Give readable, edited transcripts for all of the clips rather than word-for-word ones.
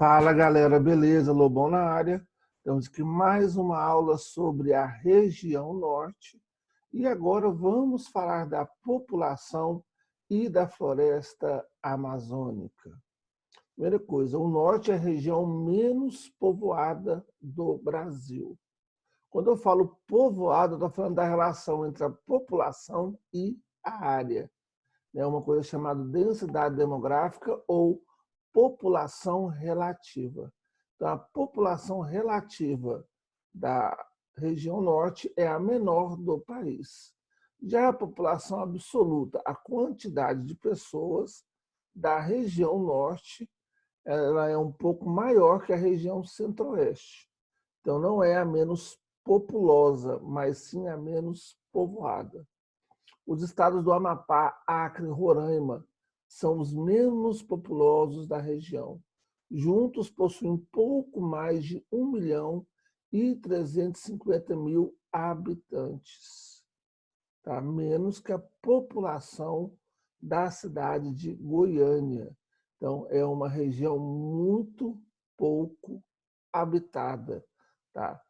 Fala galera, beleza? Lobão na área. Temos aqui mais uma aula sobre a região norte e agora vamos falar da população e da floresta amazônica. Primeira coisa, o norte é a região menos povoada do Brasil. Quando eu falo povoado, eu estou falando da relação entre a população e a área. É uma coisa chamada densidade demográfica ou população relativa. Então, a população relativa da região norte é a menor do país. Já a população absoluta, a quantidade de pessoas da região norte, ela é um pouco maior que a região centro-oeste. Então, não é a menos populosa, mas sim a menos povoada. Os estados do Amapá, Acre e Roraima são os menos populosos da região. Juntos possuem pouco mais de 1.350.000 habitantes, tá? Menos que a população da cidade de Goiânia. Então, é uma região muito pouco habitada, tá?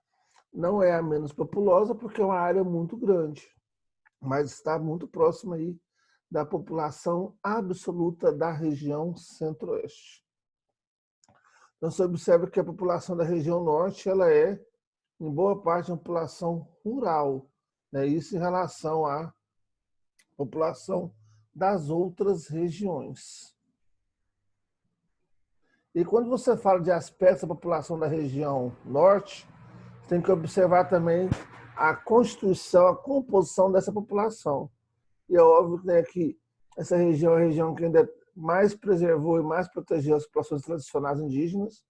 Não é a menos populosa porque é uma área muito grande, mas está muito próximo aí da população absoluta da região centro-oeste. Então, você observa que a população da região norte ela é, em boa parte, uma população rural, né? Isso em relação à população das outras regiões. E quando você fala de aspectos da população da região norte, você tem que observar também a constituição, a composição dessa população. E é óbvio, né, que essa região é a região que ainda mais preservou e mais protegeu as populações tradicionais indígenas,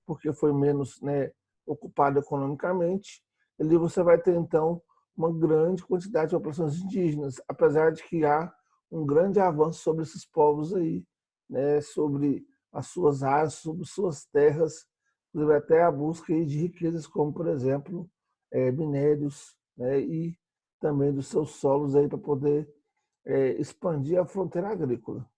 porque foi menos, né, ocupada economicamente. Ali você vai ter, então, uma grande quantidade de populações indígenas, apesar de que há um grande avanço sobre esses povos aí, né, sobre as suas áreas, sobre suas terras, até a busca aí de riquezas como, por exemplo, minérios, né, e também dos seus solos aí para poder expandir a fronteira agrícola.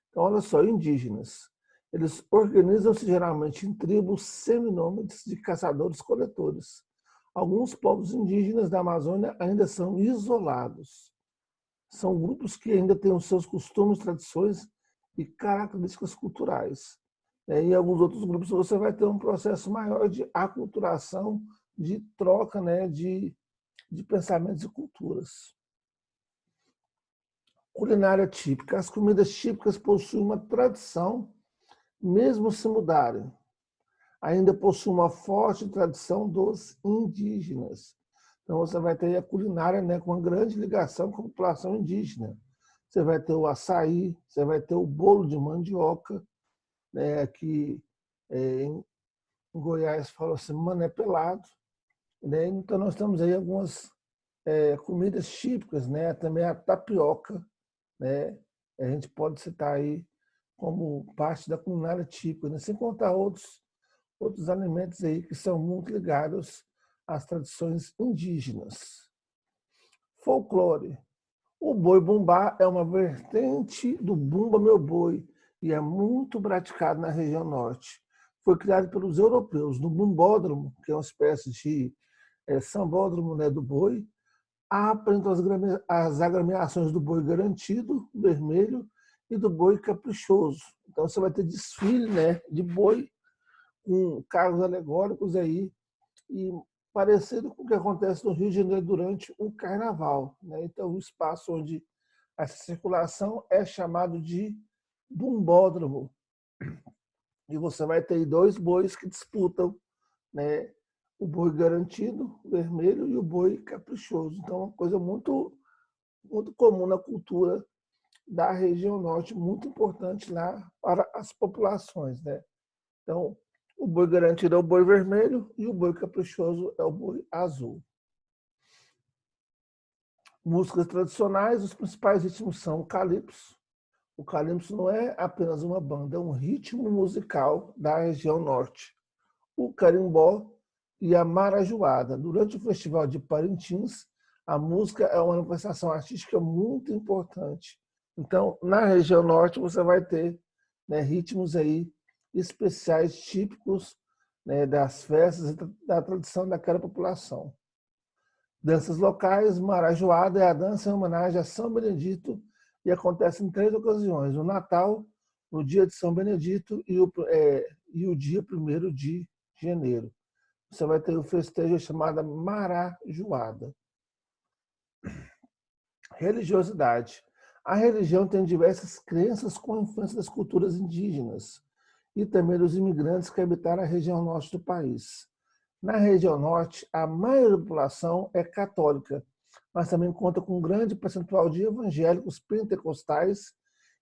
Então, olha só, indígenas. Eles organizam-se geralmente em tribos seminômades de caçadores-coletores. Alguns povos indígenas da Amazônia ainda são isolados. São grupos que ainda têm os seus costumes, tradições e características culturais. Em alguns outros grupos você vai ter um processo maior de aculturação, de troca, né, de pensamentos e culturas. Culinária típica. As comidas típicas possuem uma tradição, mesmo se mudarem. Ainda possui uma forte tradição dos indígenas. Então, você vai ter a culinária, né, com uma grande ligação com a população indígena. Você vai ter o açaí, você vai ter o bolo de mandioca, né, que em Goiás fala assim, mané pelado. Né? Então, nós temos aí algumas comidas típicas, né? Também a tapioca, né? A gente pode citar aí como parte da culinária típica, né? Sem contar outros alimentos aí que são muito ligados às tradições indígenas. Folclore. O boi-bumbá é uma vertente do Bumba Meu Boi e é muito praticado na região norte. Foi criado pelos europeus no bumbódromo, que é uma espécie de sambódromo, né, do boi. Apresentam as agremiações do boi garantido, vermelho, e do boi caprichoso. Então você vai ter desfile, né, de boi com carros alegóricos aí, e parecido com o que acontece no Rio de Janeiro durante o carnaval. Né? Então o espaço onde essa circulação é chamado de bumbódromo. E você vai ter dois bois que disputam, né, o boi garantido, vermelho, e o boi caprichoso. Então, é uma coisa muito, muito comum na cultura da região norte, muito importante lá para as populações. Né? Então, o boi garantido é o boi vermelho e o boi caprichoso é o boi azul. Músicas tradicionais, os principais ritmos são o calypso. O calypso não é apenas uma banda, é um ritmo musical da região norte. O carimbó e a marajoara. Durante o Festival de Parintins, a música é uma manifestação artística muito importante. Então, na região norte, você vai ter, né, ritmos aí especiais típicos, né, das festas e da tradição daquela população. Danças locais, marajoada é a dança em homenagem a São Benedito e acontece em 3 ocasiões: o Natal, no dia de São Benedito e o dia 1º de janeiro. Você vai ter o festejo chamado marajoada. Religiosidade. A religião tem diversas crenças com influência das culturas indígenas e também dos imigrantes que habitaram a região norte do país. Na região norte, a maioria da população é católica, mas também conta com um grande percentual de evangélicos pentecostais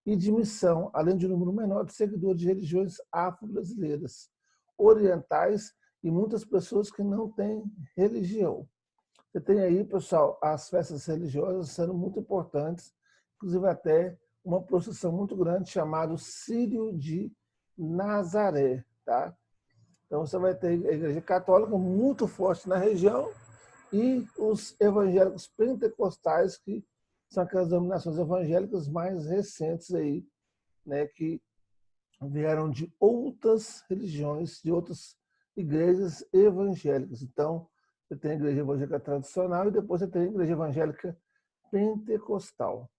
e de missão, além de um número menor de seguidores de religiões afro-brasileiras, orientais e muitas pessoas que não têm religião. Você tem aí, pessoal, as festas religiosas sendo muito importantes, inclusive até uma procissão muito grande chamada Círio de Nazaré, tá? Então você vai ter a Igreja Católica muito forte na região e os evangélicos pentecostais, que são aquelas denominações evangélicas mais recentes aí, né, que vieram de outras religiões, de outras igrejas evangélicas. Então, você tem a igreja evangélica tradicional e depois você tem a igreja evangélica pentecostal.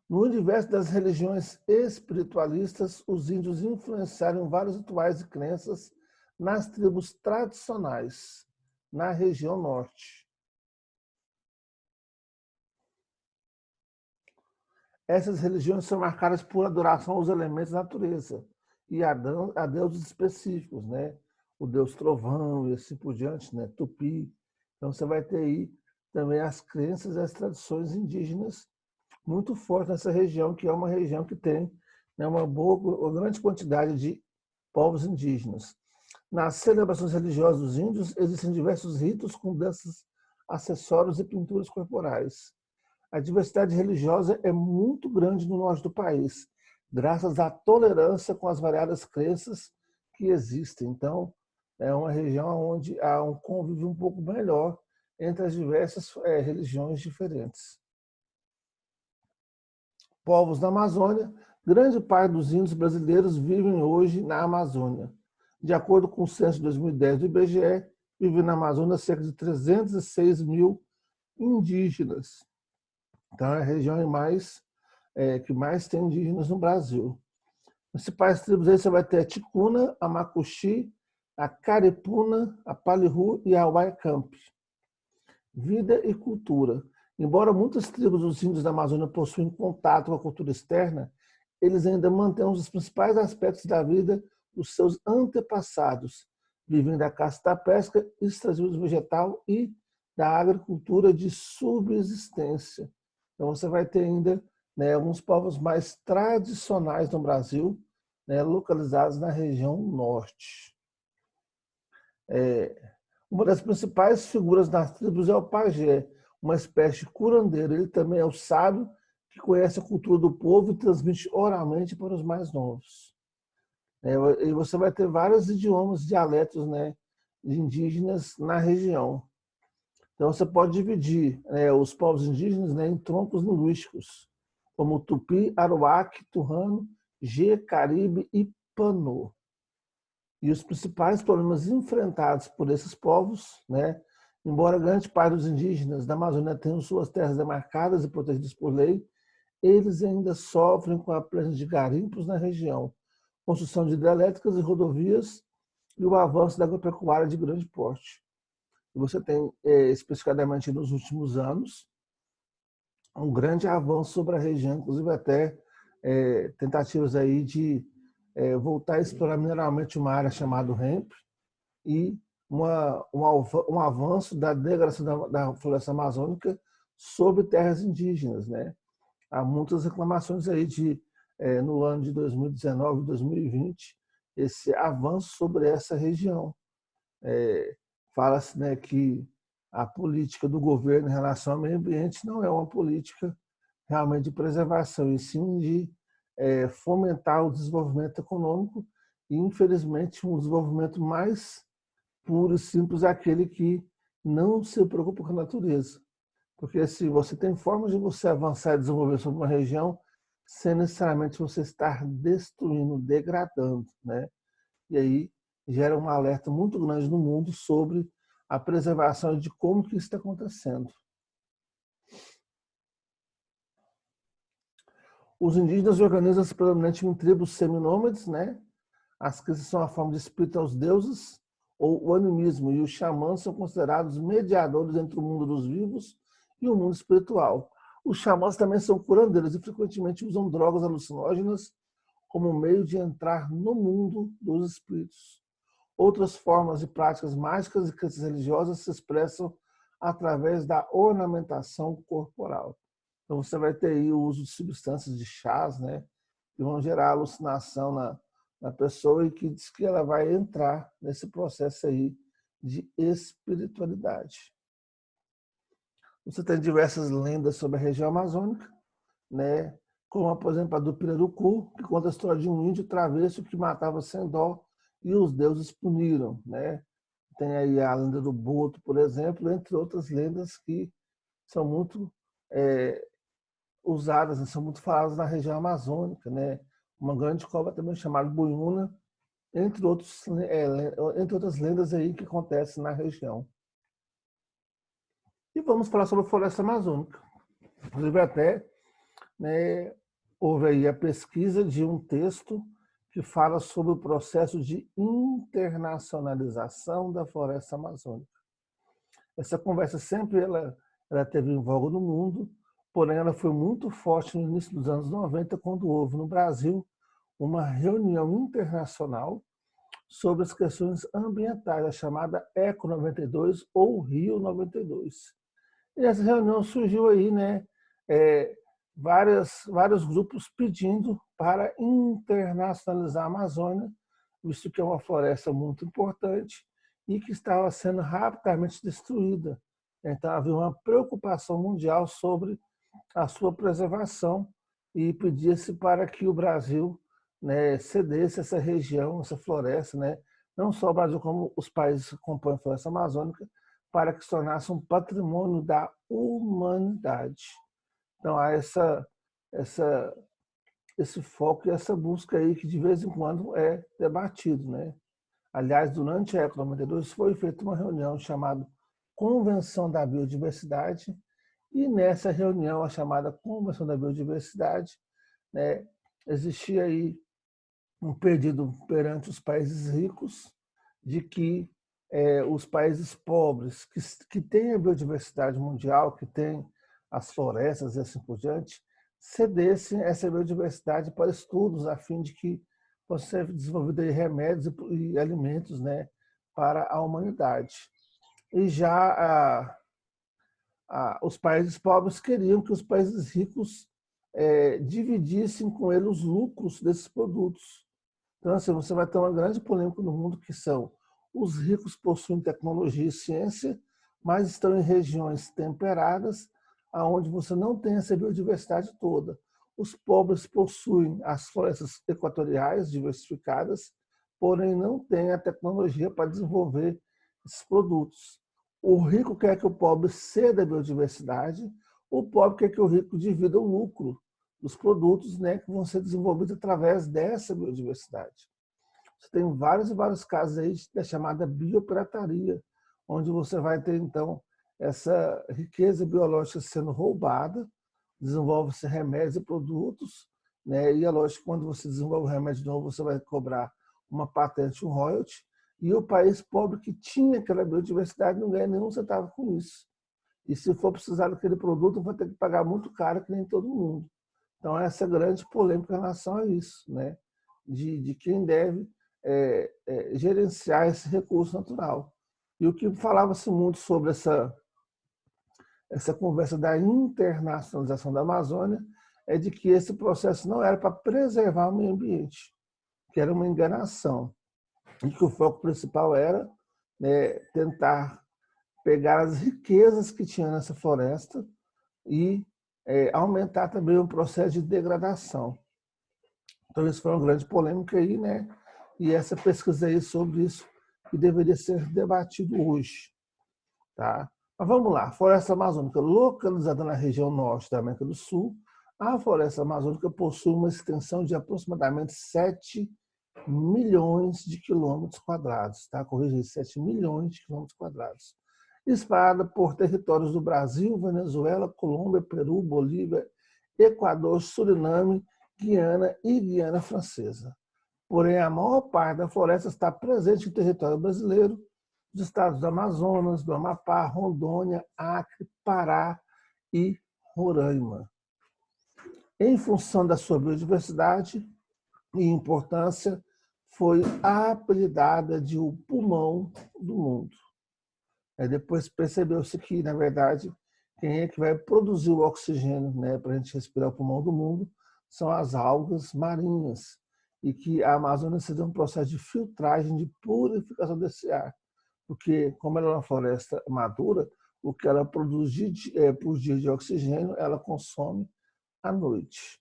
No universo das religiões espiritualistas, os índios influenciaram vários rituais e crenças nas tribos tradicionais na região norte. Essas religiões são marcadas por adoração aos elementos da natureza e a deuses específicos, né? O deus trovão e assim por diante, né? Tupi. Então você vai ter aí também as crenças e as tradições indígenas muito fortes nessa região, que é uma região que tem, né, uma grande quantidade de povos indígenas. Nas celebrações religiosas dos índios, existem diversos ritos com danças, acessórios e pinturas corporais. A diversidade religiosa é muito grande no norte do país, graças à tolerância com as variadas crenças que existem. Então, é uma região onde há um convívio um pouco melhor entre as diversas religiões diferentes. Povos da Amazônia. Grande parte dos índios brasileiros vivem hoje na Amazônia. De acordo com o censo de 2010 do IBGE, vivem na Amazônia cerca de 306 mil indígenas. Então, é a região que mais tem indígenas no Brasil. As principais tribos aí você vai ter a Ticuna, a Macuxi, a Caripuna, a Palihu e a Waikamp. Vida e cultura. Embora muitas tribos dos índios da Amazônia possuem contato com a cultura externa, eles ainda mantêm os principais aspectos da vida dos seus antepassados, vivem da caça e da pesca, extrativismo vegetal e da agricultura de subsistência. Então você vai ter ainda, né, alguns povos mais tradicionais no Brasil, né, localizados na região norte. Uma das principais figuras das tribos é o pajé, uma espécie de curandeiro. Ele também é o sábio que conhece a cultura do povo e transmite oralmente para os mais novos. E você vai ter vários idiomas, dialetos, né, indígenas na região. Então você pode dividir os povos indígenas, né, em troncos linguísticos, como Tupi, Aruac, Turrano, Gê, Caribe e Panô. E os principais problemas enfrentados por esses povos, né, embora grande parte dos indígenas da Amazônia tenham suas terras demarcadas e protegidas por lei, eles ainda sofrem com a presença de garimpos na região, construção de hidrelétricas e rodovias e o avanço da agropecuária de grande porte. E você tem, especificadamente nos últimos anos, um grande avanço sobre a região, inclusive até tentativas aí de voltar a explorar mineralmente uma área chamada REMP e um avanço da degradação da floresta amazônica sobre terras indígenas, né? Há muitas reclamações aí no ano de 2019 e 2020, esse avanço sobre essa região. Fala-se, né, que a política do governo em relação ao meio ambiente não é uma política realmente de preservação, e sim de fomentar o desenvolvimento econômico e, infelizmente, um desenvolvimento mais puro e simples é aquele que não se preocupa com a natureza. Porque se você tem formas de você avançar e desenvolver sobre uma região sem necessariamente você estar destruindo, degradando, né? E aí gera um alerta muito grande no mundo sobre a preservação de como que isso está acontecendo. Os indígenas organizam-se predominantemente em tribos seminômades, né? As que são a forma de espírito aos deuses, ou o animismo, e os xamãs são considerados mediadores entre o mundo dos vivos e o mundo espiritual. Os xamãs também são curandeiros e frequentemente usam drogas alucinógenas como meio de entrar no mundo dos espíritos. Outras formas e práticas mágicas e crenças religiosas se expressam através da ornamentação corporal. Então você vai ter aí o uso de substâncias de chás, né, que vão gerar alucinação na pessoa e que diz que ela vai entrar nesse processo aí de espiritualidade. Você tem diversas lendas sobre a região amazônica, né, como, por exemplo, a do Pirarucu, que conta a história de um índio travesso que matava sem dó e os deuses puniram, né? Tem aí a lenda do Boto, por exemplo, entre outras lendas que são muito usadas, são muito faladas na região amazônica, né? Uma grande cobra também chamada Buiúna, entre outras lendas aí que acontecem na região. E vamos falar sobre a floresta amazônica. Inclusive até, né, houve aí a pesquisa de um texto que fala sobre o processo de internacionalização da floresta amazônica. Essa conversa sempre ela teve em voga no mundo, porém ela foi muito forte no início dos anos 90, quando houve no Brasil uma reunião internacional sobre as questões ambientais, a chamada ECO 92 ou Rio 92. E nessa reunião surgiu aí, né, vários grupos pedindo para internacionalizar a Amazônia, visto que é uma floresta muito importante e que estava sendo rapidamente destruída. Então havia uma preocupação mundial sobre a sua preservação e pedia-se para que o Brasil, né, cedesse essa região, essa floresta, né, não só o Brasil como os países que compõem a floresta amazônica, para que se tornasse um patrimônio da humanidade. Então há esse foco e essa busca aí que de vez em quando é debatido, né? Aliás, durante a Eco 92 foi feita uma reunião chamada Convenção da Biodiversidade, e nessa reunião, a chamada Convenção da Biodiversidade, né, existia aí um pedido perante os países ricos de que os países pobres, que têm a biodiversidade mundial, que têm as florestas e assim por diante, cedessem essa biodiversidade para estudos, a fim de que possam ser desenvolvidos remédios e alimentos, né, para a humanidade. E já os países pobres queriam que os países ricos dividissem com eles os lucros desses produtos. Então, assim, você vai ter uma grande polêmica no mundo que são os ricos possuem tecnologia e ciência, mas estão em regiões temperadas, aonde você não tem essa biodiversidade toda. Os pobres possuem as florestas equatoriais diversificadas, porém não têm a tecnologia para desenvolver esses produtos. O rico quer que o pobre ceda a biodiversidade, o pobre quer que o rico divida o lucro dos produtos, né, que vão ser desenvolvidos através dessa biodiversidade. Você tem vários e vários casos aí da chamada biopirataria, onde você vai ter, então, essa riqueza biológica sendo roubada, desenvolve-se remédios e produtos, né, e é lógico que quando você desenvolve um remédio novo, você vai cobrar uma patente, um royalty, e o país pobre que tinha aquela biodiversidade não ganha nenhum centavo com isso. E se for precisar daquele produto, vai ter que pagar muito caro, que nem todo mundo. Então, essa é a grande polêmica em relação a isso, né? De quem deve gerenciar esse recurso natural. E o que falava-se muito sobre essa conversa da internacionalização da Amazônia é de que esse processo não era para preservar o meio ambiente, que era uma enganação. E que o foco principal era, né, tentar pegar as riquezas que tinha nessa floresta e aumentar também o processo de degradação. Então, isso foi uma grande polêmica aí, né? E essa pesquisa aí sobre isso que deveria ser debatido hoje, tá? Mas vamos lá. Floresta amazônica, localizada na região norte da América do Sul, A floresta amazônica possui uma extensão de aproximadamente 7 milhões de quilômetros quadrados, tá? Corrija aí, 7 milhões de quilômetros quadrados. Espalhada por territórios do Brasil, Venezuela, Colômbia, Peru, Bolívia, Equador, Suriname, Guiana e Guiana Francesa. Porém, a maior parte da floresta está presente no território brasileiro, dos estados do Amazonas, do Amapá, Rondônia, Acre, Pará e Roraima. Em função da sua biodiversidade e importância, foi apelidada de o pulmão do mundo. Depois percebeu-se que, na verdade, quem é que vai produzir o oxigênio, né, para a gente respirar o pulmão do mundo são as algas marinhas, e que a Amazônia seja um processo de filtragem, de purificação desse ar, porque, como ela é uma floresta madura, o que ela produz por dia de oxigênio, ela consome à noite.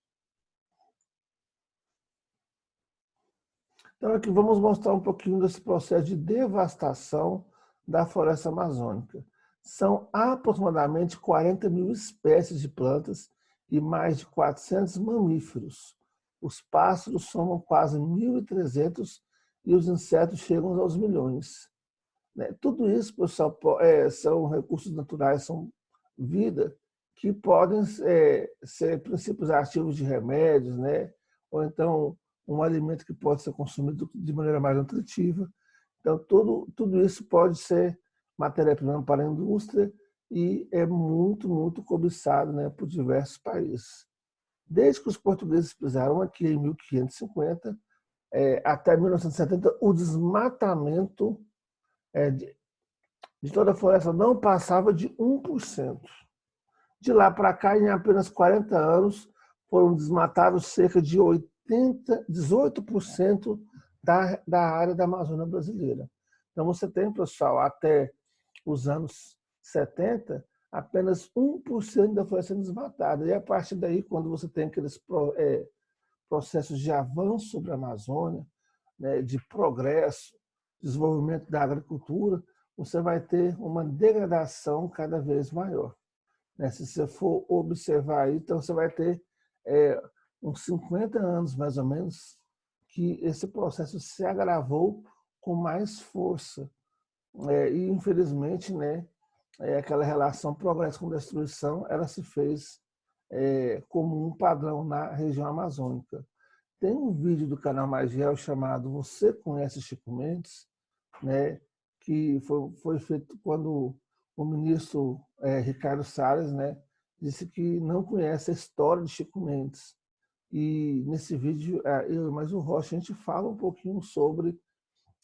Então, aqui vamos mostrar um pouquinho desse processo de devastação da floresta amazônica. São aproximadamente 40 mil espécies de plantas e mais de 400 mamíferos. Os pássaros somam quase 1.300 e os insetos chegam aos milhões. Tudo isso, pessoal, são recursos naturais, são vida que podem ser princípios ativos de remédios, né? Ou então um alimento que pode ser consumido de maneira mais nutritiva. Então, tudo isso pode ser matéria-prima para a indústria e é muito, muito cobiçado, né, por diversos países. Desde que os portugueses pisaram aqui em 1550 até 1970, o desmatamento de toda a floresta não passava de 1%. De lá para cá, em apenas 40 anos, foram desmatados cerca de 18% da área da Amazônia brasileira. Então, você tem, pessoal, até os anos 70, apenas 1% da floresta desmatada. E a partir daí, quando você tem aqueles processos de avanço sobre a Amazônia, né, de progresso, desenvolvimento da agricultura, você vai ter uma degradação cada vez maior. Se você for observar aí, então você vai ter uns 50 anos, mais ou menos, que esse processo se agravou com mais força. E, infelizmente, né, aquela relação progresso com destruição, ela se fez como um padrão na região amazônica. Tem um vídeo do canal Magiel chamado Você Conhece Chico Mendes, né, que foi feito quando o ministro Ricardo Salles, né, disse que não conhece a história de Chico Mendes. E nesse vídeo, eu e mais o Rocha, a gente fala um pouquinho sobre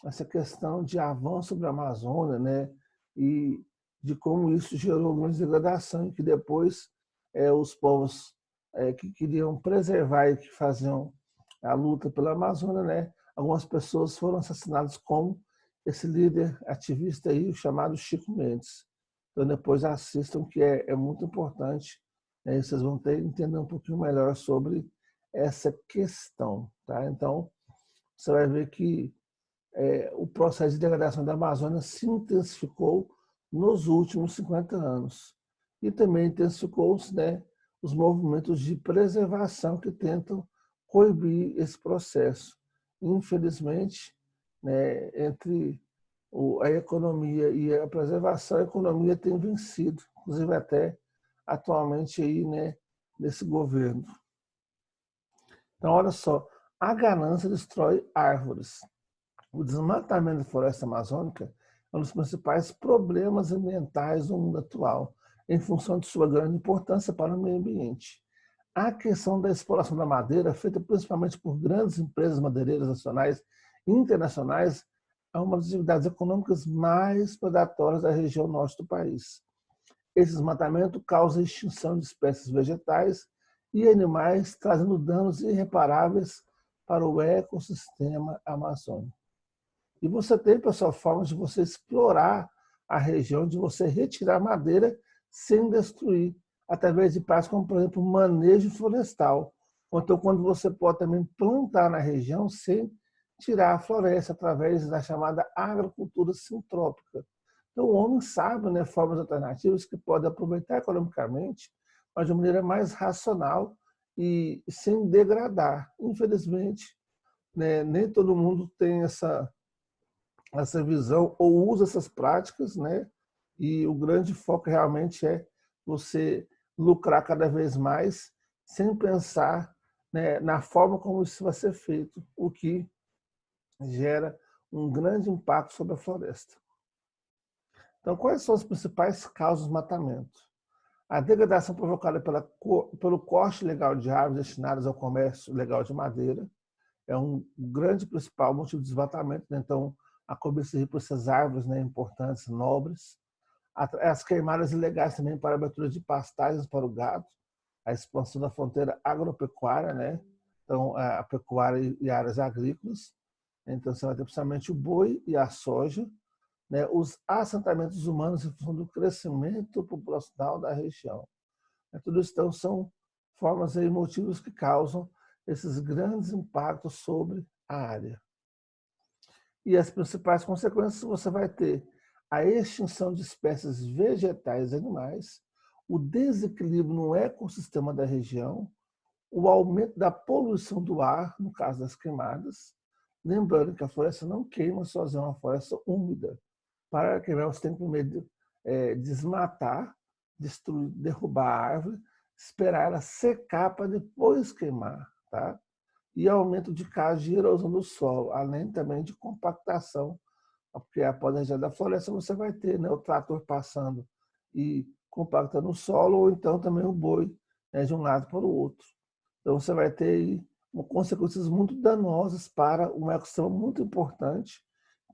essa questão de avanço sobre a Amazônia, né, e de como isso gerou uma degradação e que depois os povos que queriam preservar e que faziam a luta pela Amazônia, né, algumas pessoas foram assassinadas, como esse líder ativista aí, chamado Chico Mendes. Então depois assistam, que é muito importante, né, vocês vão entender um pouquinho melhor sobre essa questão, tá? Então você vai ver que o processo de degradação da Amazônia se intensificou nos últimos 50 anos. E também intensificou-se, né, os movimentos de preservação que tentam coibir esse processo. Infelizmente, né, entre a economia e a preservação, a economia tem vencido, inclusive até atualmente aí, né, nesse governo. Então, olha só, a ganância destrói árvores. O desmatamento da floresta amazônica é um dos principais problemas ambientais do mundo atual, em função de sua grande importância para o meio ambiente. A questão da exploração da madeira, feita principalmente por grandes empresas madeireiras nacionais e internacionais, é uma das atividades econômicas mais predatórias da região norte do país. Esse desmatamento causa a extinção de espécies vegetais e animais, trazendo danos irreparáveis para o ecossistema amazônico. E você tem, pessoal, formas de você explorar a região, de você retirar madeira sem destruir, através de práticas como, por exemplo, manejo florestal. Ou então, quando você pode também plantar na região sem tirar a floresta, através da chamada agricultura sintrópica. Então, o homem sabe, né, formas alternativas que pode aproveitar economicamente, mas de maneira mais racional e sem degradar. Infelizmente, né, nem todo mundo tem essa visão ou usa essas práticas, né? E o grande foco realmente é você lucrar cada vez mais sem pensar, né, na forma como isso vai ser feito, o que gera um grande impacto sobre a floresta. Então, quais são as principais causas do desmatamento? A degradação provocada pelo corte ilegal de árvores destinadas ao comércio legal de madeira é um grande principal motivo de desmatamento. Né? Então, a cobiça por essas árvores, né, importantes, nobres. As queimadas ilegais também para a abertura de pastagens para o gado, a expansão da fronteira agropecuária, né? Então, a pecuária e áreas agrícolas. Então, você vai ter principalmente o boi e a soja, né? Os assentamentos humanos em função do crescimento populacional da região. Tudo isso então, são formas e motivos que causam esses grandes impactos sobre a área. E as principais consequências você vai ter a extinção de espécies vegetais e animais, o desequilíbrio no ecossistema da região, o aumento da poluição do ar, no caso das queimadas. Lembrando que a floresta não queima sozinha, é uma floresta úmida. Para queimar, você tem que primeiro desmatar, destruir, derrubar a árvore, esperar ela secar para depois queimar. Tá? E aumento de casos de erosão do solo, além também de compactação, porque após a região da floresta você vai ter, né, o trator passando e compactando o solo, ou então também o boi, né, de um lado para o outro. Então você vai ter aí consequências muito danosas para um ecossistema muito importante,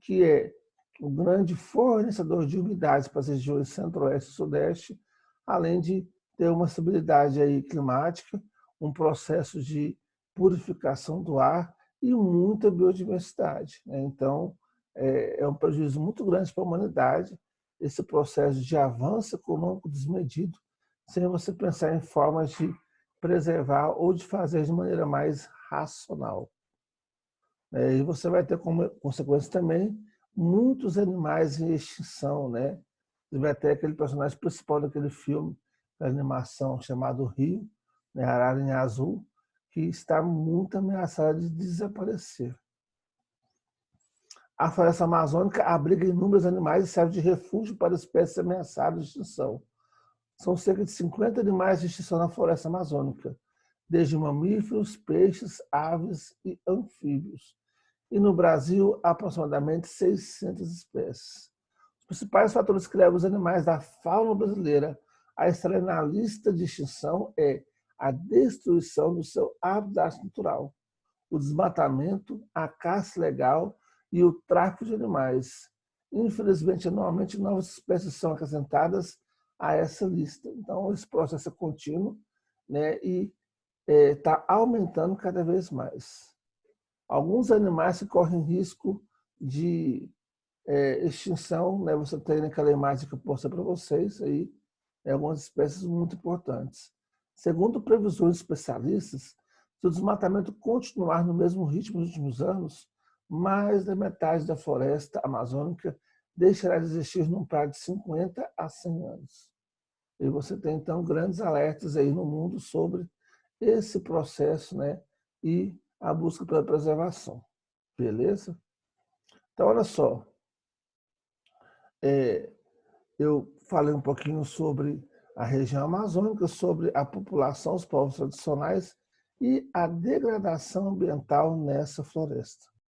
que é o grande fornecedor de umidades para as regiões centro-oeste e sudeste, além de ter uma estabilidade aí climática, um processo de purificação do ar e muita biodiversidade. Né? Então, é um prejuízo muito grande para a humanidade esse processo de avanço econômico desmedido, sem você pensar em formas de preservar ou de fazer de maneira mais racional. E você vai ter como consequência também muitos animais em extinção, né? Você vai ter aquele personagem principal daquele filme, da animação, chamado Rio, né? Ararinha Azul, que está muito ameaçada de desaparecer. A floresta amazônica abriga inúmeros animais e serve de refúgio para espécies ameaçadas de extinção. São cerca de 50 animais de extinção na floresta amazônica, desde mamíferos, peixes, aves e anfíbios. E no Brasil, aproximadamente 600 espécies. Os principais fatores que levam os animais da fauna brasileira a estarem na lista de extinção é a destruição do seu habitat natural, o desmatamento, a caça ilegal e o tráfico de animais. Infelizmente, anualmente, novas espécies são acrescentadas a essa lista. Então, esse processo é contínuo, né, e está aumentando cada vez mais. Alguns animais que correm risco de extinção, né, você tem naquela imagem que eu postei para vocês, aí, algumas espécies muito importantes. Segundo previsões especialistas, se o desmatamento continuar no mesmo ritmo nos últimos anos, mais da metade da floresta amazônica deixará de existir num prazo de 50 a 100 anos. E você tem, então, grandes alertas aí no mundo sobre esse processo, né, e a busca pela preservação. Beleza? Então, olha só. Eu falei um pouquinho sobre a região amazônica, sobre a população, os povos tradicionais e a degradação ambiental nessa floresta.